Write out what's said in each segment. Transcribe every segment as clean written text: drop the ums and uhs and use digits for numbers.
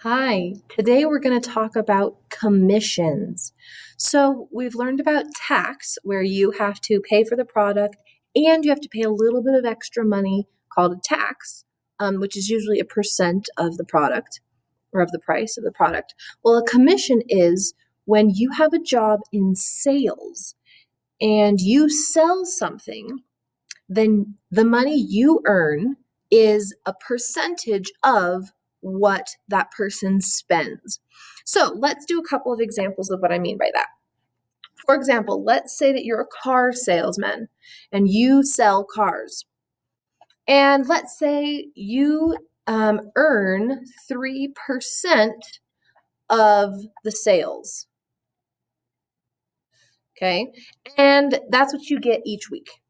Hi, today we're going to talk about commissions. So, we've learned about tax, where you have to pay for the product and you have to pay a little bit of extra money called a tax, which is usually a percent of the product or of the price of the product. Well, a commission is when you have a job in sales and you sell something, then the money you earn is a percentage of what that person spends. So let's do a couple of examples of what I mean by that. For example, let's say that you're a car salesman and you sell cars. And let's say you earn 3% of the sales. Okay. And that's what you get each week.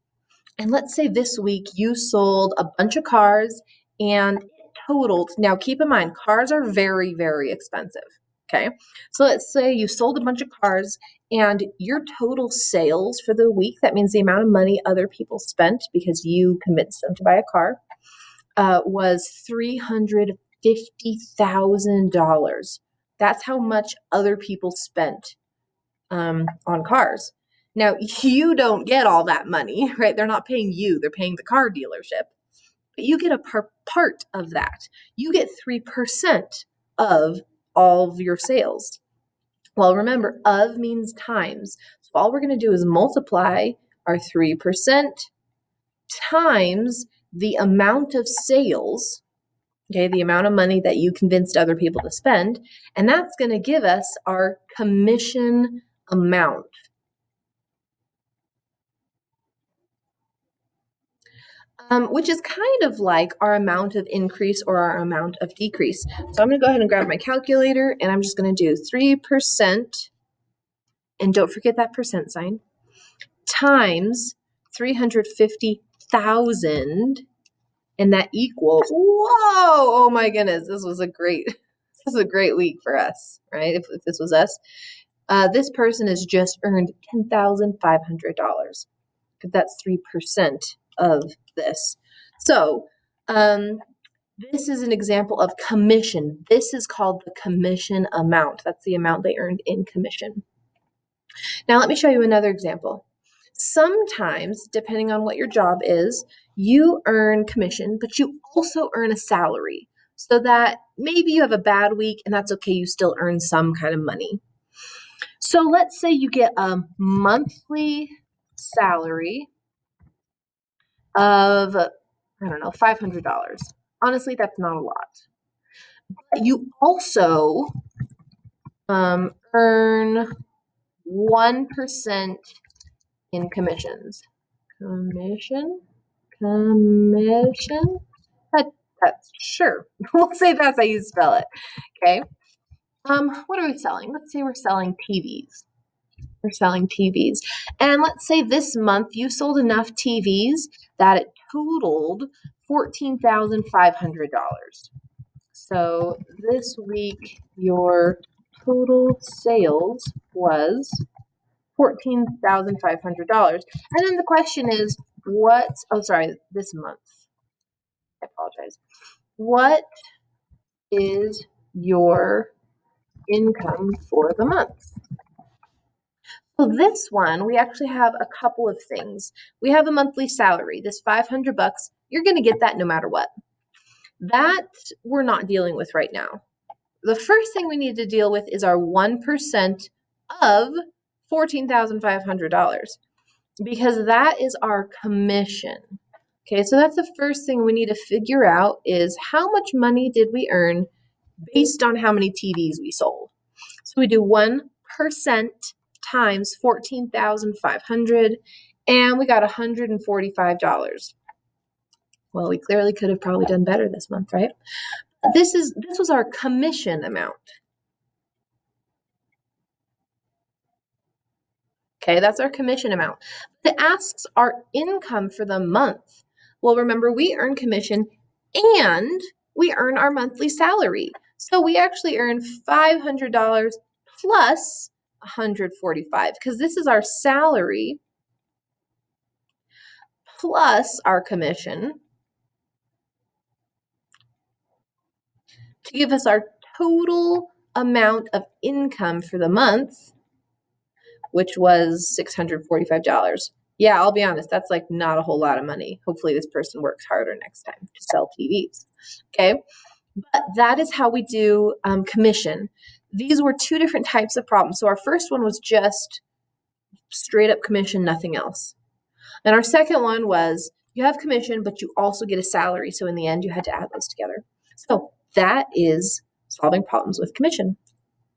And let's say this week you sold a bunch of cars and it totaled. Now, keep in mind, cars are very, very expensive. Okay. So let's say you sold a bunch of cars and your total sales for the week, that means the amount of money other people spent because you convinced them to buy a car, was $350,000. That's how much other people spent on cars. Now, you don't get all that money, right? They're not paying you, they're paying the car dealership. But you get a part of that. You get 3% of all of your sales. Well, remember, of means times. So all we're going to do is multiply our 3% times the amount of sales, okay, the amount of money that you convinced other people to spend, and that's going to give us our commission amount. Which is kind of like our amount of increase or our amount of decrease. So I'm going to go ahead and grab my calculator, and I'm just going to do 3%, and don't forget that percent sign, times 350,000, and that equals, whoa, oh my goodness, this was a great week for us, right? If this was us. This person has just earned $10,500 because that's 3% of this. So this is an example of commission. This is called the commission amount. That's the amount they earned in commission. Now let me show you another example. Sometimes, depending on what your job is, you earn commission, but you also earn a salary. So that maybe you have a bad week and that's okay, you still earn some kind of money. So let's say you get a monthly salary of, I don't know, $500. Honestly, that's not a lot. But you also earn 1% in commissions. Commission? Commission? That's sure. We'll say that's how you spell it. Okay. What are we selling? Let's say we're selling TVs. We're selling TVs. And let's say this month you sold enough TVs that it totaled $14,500. So this week your total sales was $14,500. And then the question is, this month. I apologize. What is your income for the month? So this one, we actually have a couple of things. We have a monthly salary, this $500. You're going to get that no matter what. That we're not dealing with right now. The first thing we need to deal with is our 1% of $14,500 because that is our commission. Okay, so that's the first thing we need to figure out is how much money did we earn based on how many TVs we sold. So we do 1% times 14,500 and we got $145. Well, we clearly could have probably done better this month, right? This was our commission amount. Okay, that's our commission amount. It asks our income for the month. Well, remember, we earn commission and we earn our monthly salary. So we actually earn $500 plus $145 because this is our salary plus our commission to give us our total amount of income for the month, which was $645. Yeah, I'll be honest, that's like not a whole lot of money. Hopefully this person works harder next time to sell TVs. Okay, but that is how we do commission. These were two different types of problems. So our first one was just straight up commission, nothing else. And our second one was you have commission, but you also get a salary. So in the end, you had to add those together. So that is solving problems with commission.